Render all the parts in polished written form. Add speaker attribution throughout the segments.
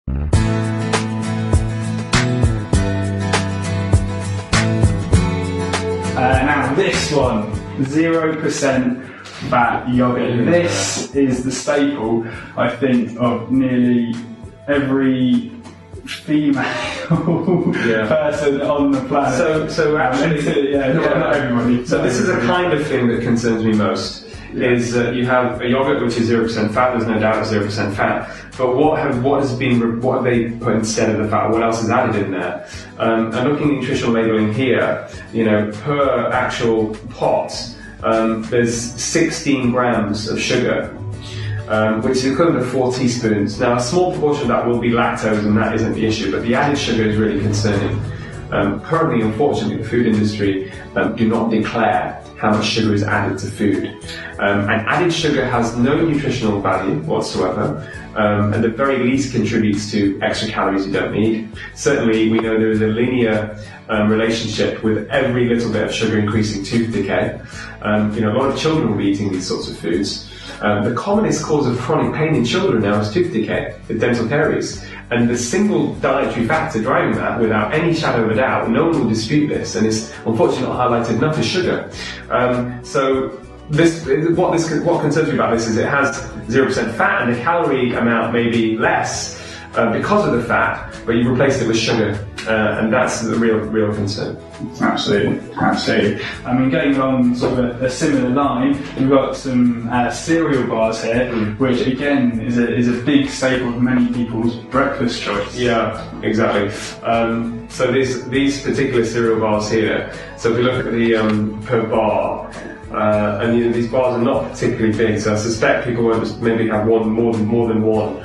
Speaker 1: Now this one, 0% fat yogurt. This is the staple, I think, of nearly every female person on the planet.
Speaker 2: So actually,
Speaker 1: not everybody.
Speaker 2: So this is the kind of thing that concerns me most. Is that you have a yogurt which is 0% fat. There's no doubt it's 0% fat. But what have they put instead of the fat? What else is added in there? And looking at nutritional labelling here, per actual pot, there's 16 grams of sugar, which is equivalent to 4 teaspoons. Now, a small proportion of that will be lactose, and that isn't the issue. But the added sugar is really concerning. Currently, unfortunately, the food industry do not declare how much sugar is added to food. And added sugar has no nutritional value whatsoever, and at the very least contributes to extra calories you don't need. Certainly, we know there is a linear relationship with every little bit of sugar increasing tooth decay. A lot of children will be eating these sorts of foods. The commonest cause of chronic pain in children now is tooth decay, with dental caries. And the single dietary factor driving that, without any shadow of a doubt, no one will dispute this, and it's unfortunately not highlighted enough, is sugar. What concerns me about this is it has 0% fat, and the calorie amount may be less because of the fat, but you've replaced it with sugar, and that's the real concern.
Speaker 1: Absolutely. I mean, going along sort of a similar line, we've got some cereal bars here, which again is a big staple of many people's breakfast choice.
Speaker 2: Yeah, exactly. So these particular cereal bars here, so if we look at the per bar, and these bars are not particularly big, so I suspect people won't just maybe have more than one.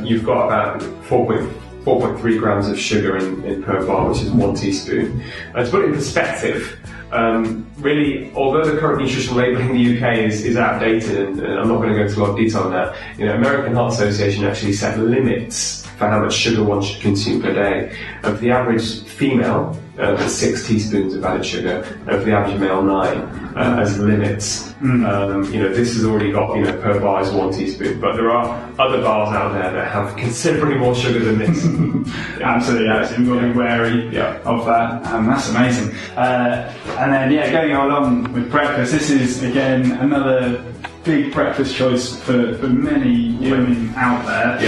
Speaker 2: You've got about 4.3 grams of sugar in per bar, which is 1 teaspoon. To put it in perspective, really, although the current nutritional labelling in the UK is outdated, and I'm not going to go into a lot of detail on that, American Heart Association actually set limits for how much sugar one should consume per day. And for the average female, there's 6 teaspoons of added sugar, and for the average male, 9 as limits. This has already got, per bar is 1 teaspoon, but there are other bars out there that have considerably more sugar than this.
Speaker 1: Absolutely, we've got to be wary of that. That's amazing. And then, going along with breakfast, this is again another big breakfast choice for many women out there.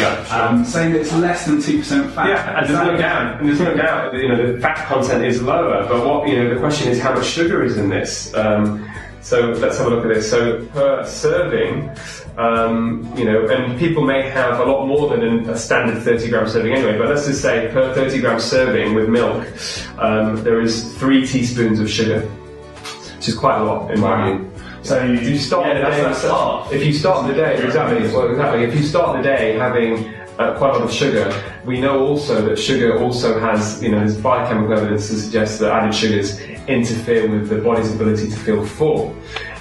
Speaker 1: Saying that it's less than 2% fat.
Speaker 2: Yeah, and there's no doubt. The fat content is lower, but the question is how much sugar is in this. So let's have a look at this. So per serving, and people may have a lot more than a standard 30-gram serving anyway, but let's just say per 30-gram serving with milk, there is 3 teaspoons of sugar, which is quite a lot in my view. So if you start the day, if you start the day, if you start the day having quite a lot of sugar, we know also that sugar also has, there's biochemical evidence to suggest that added sugars interfere with the body's ability to feel full.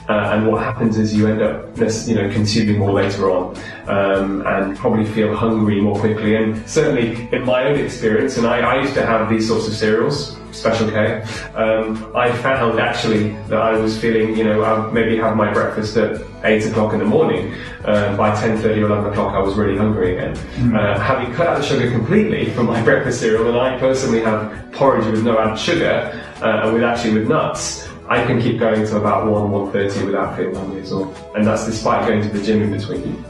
Speaker 2: And what happens is you end up, consuming more later on, and probably feel hungry more quickly. And certainly, in my own experience, and I used to have these sorts of cereals, Special K. I found actually that I was feeling, I'd maybe have my breakfast at 8 o'clock in the morning. By 10:30 or 11 o'clock, I was really hungry again. Having cut out the sugar completely from my breakfast cereal, and I personally have porridge with no added sugar, and with nuts, I can keep going to about 1:30 without feeling hungry at all. And that's despite going to the gym in between.